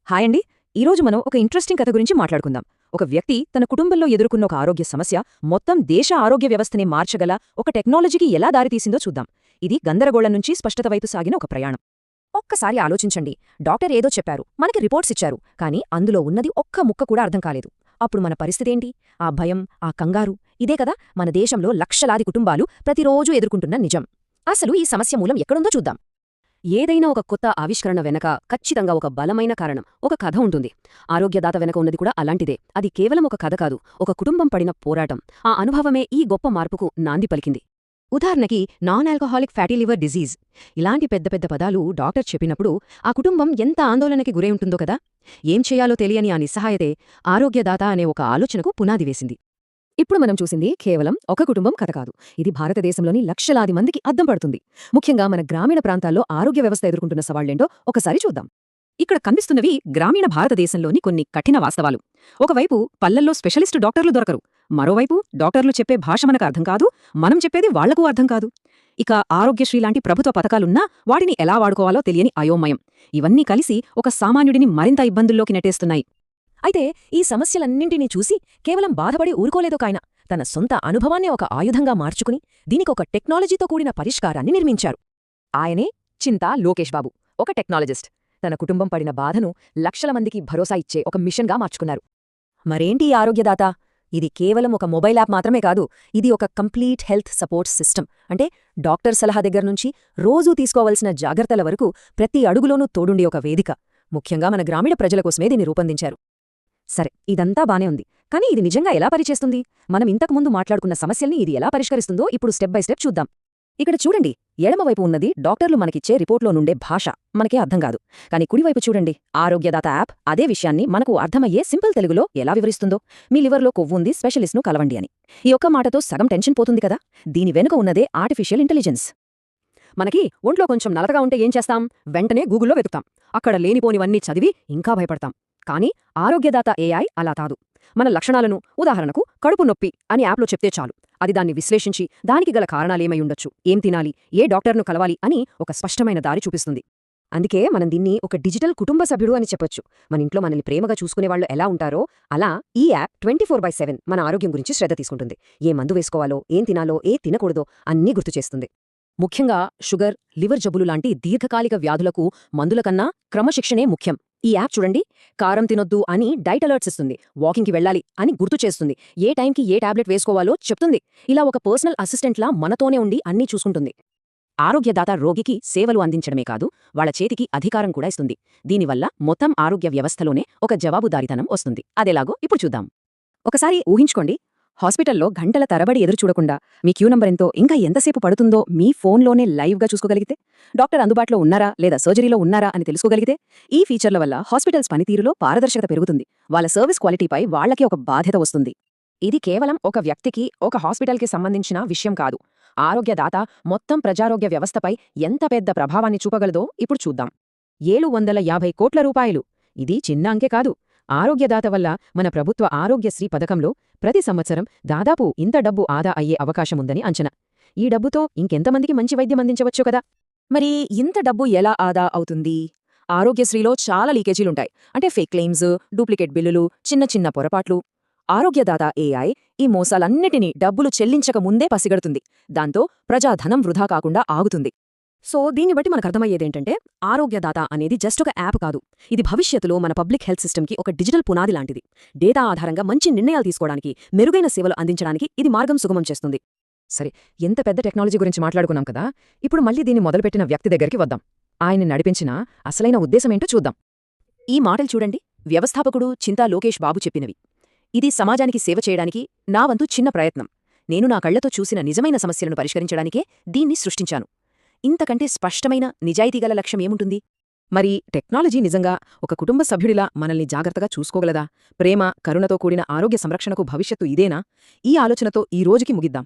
Hi అండి. ఈరోజు మనం ఒక ఇంట్రెస్టింగ్ కథ గురించి మాట్లాడుకుందాం. ఒక వ్యక్తి తన కుటుంబంలో ఎదుర్కొన్న ఒక ఆరోగ్య సమస్య మొత్తం దేశ ఆరోగ్య వ్యవస్థని మార్చగల ఒక టెక్నాలజీకి ఎలా దారితీసిందో చూద్దాం. ఇది గందరగోళం నుంచి స్పష్టత వైపు సాగిన ఒక ప్రయాణం. ఒక్కసారి ఆలోచించండి. డాక్టర్ ఏదో చెప్పారు, మనకి రిపోర్ట్స్ ఇచ్చారు, కానీ అందులో ఉన్నది ఒక్క ముక్క కూడా అర్థం కాలేదు. అప్పుడు మన పరిస్థితేంటి? ఆ భయం, ఆ కంగారు, ఇదే కదా మన దేశంలో లక్షలాది కుటుంబాలు ప్రతిరోజూ ఎదుర్కొంటున్న నిజం. అసలు ఈ సమస్య మూలం ఎక్కడుందో చూద్దాం. ఏదైనా ఒక కొత్త ఆవిష్కరణ వెనక ఖచ్చితంగా ఒక బలమైన కారణం, ఒక కథ ఉంటుంది. ఆరోగ్యదాత వెనక ఉన్నది కూడా అలాంటిదే. అది కేవలం ఒక కథ కాదు, ఒక కుటుంబం పడిన పోరాటం. ఆ అనుభవమే ఈ గొప్ప మార్పుకు నాంది పలికింది. ఉదాహరణకి non alcoholic fatty liver disease. ఇలాంటి పెద్ద పెద్ద పదాలు డాక్టర్ చెప్పినప్పుడు ఆ కుటుంబం ఎంత ఆందోళనకి గురై ఉంటుందో కదా. ఏం చేయాలో తెలియని ఆ నిస్సహాయతే ఆరోగ్యదాత అనే ఒక ఆలోచనకు పునాది వేసింది. ఇప్పుడు మనం చూసింది కేవలం ఒక కుటుంబం కథ కాదు. ఇది భారతదేశంలోని లక్షలాది మందికి అద్దం పడుతుంది. ముఖ్యంగా మన గ్రామీణ ప్రాంతాల్లో ఆరోగ్య వ్యవస్థ ఎదుర్కొంటున్న సవాళ్లేంటో ఒకసారి చూద్దాం. ఇక్కడ కనిపిస్తున్నవి గ్రామీణ భారతదేశంలోని కొన్ని కఠిన వాస్తవాలు. ఒకవైపు పల్లెల్లో స్పెషలిస్టు డాక్టర్లు దొరకరు. మరోవైపు డాక్టర్లు చెప్పే భాష మనకు అర్థం కాదు, మనం చెప్పేది వాళ్లకూ అర్థం కాదు. ఇక ఆరోగ్యశ్రీ లాంటి ప్రభుత్వ పథకాలున్నా వాటిని ఎలా వాడుకోవాలో తెలియని అయోమయం. ఇవన్నీ కలిసి ఒక సామాన్యుడిని మరింత ఇబ్బందుల్లోకి నెట్టేస్తున్నాయి. అయితే ఈ సమస్యలన్నింటినీ చూసి కేవలం బాధపడి ఊరుకోలేదొకాయన. తన సొంత అనుభవాన్నే ఒక ఆయుధంగా మార్చుకుని దీనికొక టెక్నాలజీతో కూడిన పరిష్కారాన్ని నిర్మించారు. ఆయనే చింతా లోకేష్ బాబు, ఒక టెక్నాలజిస్ట్. తన కుటుంబం పడిన బాధను లక్షల మందికి భరోసా ఇచ్చే ఒక మిషన్గా మార్చుకున్నారు. మరేంటి ఈ ఆరోగ్యదాత? ఇది కేవలం ఒక మొబైల్ యాప్ మాత్రమే కాదు, ఇది ఒక కంప్లీట్ హెల్త్ సపోర్ట్ సిస్టమ్. అంటే డాక్టర్ సలహా దగ్గర్నుంచి రోజూ తీసుకోవలసిన జాగ్రత్తల వరకు ప్రతి అడుగులోనూ తోడుండి ఒక వేదిక. ముఖ్యంగా మన గ్రామీణ ప్రజల కోసమే దీన్ని రూపొందించారు. సరే, ఇదంతా బానే ఉంది, కానీ ఇది నిజంగా ఎలా పనిచేస్తుంది? మనం ఇంతకుముందు మాట్లాడుకున్న సమస్యల్ని ఇది ఎలా పరిష్కరిస్తుందో ఇప్పుడు స్టెప్ బై స్టెప్ చూద్దాం. ఇక్కడ చూడండి, ఎడమవైపు ఉన్నది డాక్టర్లు మనకిచ్చే రిపోర్ట్లో నుండే భాష, మనకే అర్థం కాదు. కానీ కుడివైపు చూడండి, ఆరోగ్యదాత యాప్ అదే విషయాన్ని మనకు అర్థమయ్యే సింపుల్ తెలుగులో ఎలా వివరిస్తుందో. మీ లివర్లో కొవ్వుంది, స్పెషలిస్ట్ను కలవండి అని. ఈ ఒక్క మాటతో సగం టెన్షన్ పోతుంది కదా. దీని వెనుక ఉన్నదే ఆర్టిఫిషియల్ ఇంటెలిజెన్స్. మనకి ఒంట్లో కొంచెం నలతగా ఉంటే ఏం చేస్తాం? వెంటనే గూగుల్లో వెతుకుతాం. అక్కడ లేనిపోనివన్నీ చదివి ఇంకా భయపడతాం. కానీ ఆరోగ్యదాత ఏఐ అలా కాదు. మన లక్షణాలను, ఉదాహరణకు కడుపు నొప్పి అని యాప్లో చెప్తే చాలు, అది దాన్ని విశ్లేషించి దానికి గల కారణాలేమైయుండొచ్చు, ఏం తినాలి, ఏ డాక్టర్ను కలవాలి అని ఒక స్పష్టమైన దారి చూపిస్తుంది. అందుకే మనం దీన్ని ఒక డిజిటల్ కుటుంబ సభ్యుడు అని చెప్పొచ్చు. మన ఇంట్లో మనల్ని ప్రేమగా చూసుకునేవాళ్లు ఎలా ఉంటారో అలా ఈ యాప్ 24/7 మన ఆరోగ్యం గురించి శ్రద్ధ తీసుకుంటుంది. ఏ మందు వేసుకోవాలో, ఏం తినాలో, ఏ తినకూడదో అన్నీ గుర్తుచేస్తుంది. ముఖ్యంగా షుగర్, లివర్ జబ్బులు లాంటి దీర్ఘకాలిక వ్యాధులకు మందుల కన్నా క్రమశిక్షణే ముఖ్యం. ఈ యాప్ చూడండి, కారం తినొద్దు అని డైట్ అలర్ట్స్ ఇస్తుంది, వాకింగ్కి వెళ్ళాలి అని గుర్తు చేస్తుంది, ఏ టైంకి ఏ టాబ్లెట్ వేసుకోవాలో చెప్తుంది. ఇలా ఒక పర్సనల్ అసిస్టెంట్లా మనతోనే ఉండి అన్నీ చూసుకుంటుంది. ఆరోగ్యదాత రోగికి సేవలు అందించడమే కాదు, వాళ్ల చేతికి అధికారం కూడా ఇస్తుంది. దీనివల్ల మొత్తం ఆరోగ్య వ్యవస్థలోనే ఒక జవాబుదారీతనం వస్తుంది. అదెలాగో ఇప్పుడు చూద్దాం. ఒకసారి ఊహించుకోండి, హాస్పిటల్లో గంటల తరబడి ఎదురుచూడకుండా మీ క్యూ నంబరెంతో, ఇంకా ఎంతసేపు పడుతుందో మీ ఫోన్లోనే లైవ్గా చూసుకోగలిగితే, డాక్టర్ అందుబాటులో ఉన్నారా లేదా సర్జరీలో ఉన్నారా అని తెలుసుకోగలిగితే, ఈ ఫీచర్ల వల్ల హాస్పిటల్స్ పనితీరులో పారదర్శకత పెరుగుతుంది. వాళ్ళ సర్వీస్ క్వాలిటీపై వాళ్లకి ఒక బాధ్యత వస్తుంది. ఇది కేవలం ఒక వ్యక్తికి, ఒక హాస్పిటల్కి సంబంధించిన విషయం కాదు. ఆరోగ్యదాత మొత్తం ప్రజారోగ్య వ్యవస్థపై ఎంత పెద్ద ప్రభావాన్ని చూపగలదో ఇప్పుడు చూద్దాం. 750 కోట్ల రూపాయలు, ఇది చిన్న అంకె కాదు. ఆరోగ్యదాత వల్ల మన ప్రభుత్వ ఆరోగ్యశ్రీ పథకంలో ప్రతి సంవత్సరం దాదాపు ఇంత డబ్బు ఆదా అయ్యే అవకాశముందని అంచనా. ఈ డబ్బుతో ఇంకెంతమందికి మంచి వైద్యం అందించవచ్చు కదా. మరి ఇంత డబ్బు ఎలా ఆదా అవుతుంది? ఆరోగ్యశ్రీలో చాలా లీకేజీలుంటాయి. అంటే ఫేక్ క్లెయిమ్స్, డూప్లికేట్ బిల్లులు, చిన్న చిన్న పొరపాట్లు. ఆరోగ్యదాత ఏఐ ఈ మోసాలన్నిటినీ డబ్బులు చెల్లించక ముందే పసిగడుతుంది. దాంతో ప్రజాధనం వృధా కాకుండా ఆగుతుంది. సో దీన్ని బట్టి మనకర్థమయ్యేదేంటంటే, ఆరోగ్యదాత అనేది జస్ట్ ఒక యాప్ కాదు. ఇది భవిష్యత్తులో మన పబ్లిక్ హెల్త్ సిస్టమ్కి ఒక డిజిటల్ పునాది లాంటిది. డేటా ఆధారంగా మంచి నిర్ణయాలు తీసుకోవడానికి, మెరుగైన సేవలు అందించడానికి ఇది మార్గం సుగమం చేస్తుంది. సరే, ఎంత పెద్ద టెక్నాలజీ గురించి మాట్లాడుకున్నాం కదా, ఇప్పుడు మళ్ళీ దీన్ని మొదలుపెట్టిన వ్యక్తి దగ్గరికి వద్దాం. ఆయన్ని నడిపించిన అసలైన ఉద్దేశమేంటో చూద్దాం. ఈ మాటలు చూడండి, వ్యవస్థాపకుడు చింతా లోకేష్ బాబు చెప్పినవి. ఇది సమాజానికి సేవ చేయడానికి నా వంతు చిన్న ప్రయత్నం. నేను నా కళ్లతో చూసిన నిజమైన సమస్యలను పరిష్కరించడానికే దీన్ని సృష్టించాను. ఇంతకంటే స్పష్టమైన, నిజాయితీగల లక్ష్యం ఏముంటుంది? మరి టెక్నాలజీ నిజంగా ఒక కుటుంబ సభ్యుడిలా మనల్ని జాగ్రత్తగా చూసుకోగలదా? ప్రేమ, కరుణతో కూడిన ఆరోగ్య సంరక్షణకు భవిష్యత్తు ఇదేనా? ఈ ఆలోచనతో ఈ రోజుకి ముగిద్దాం.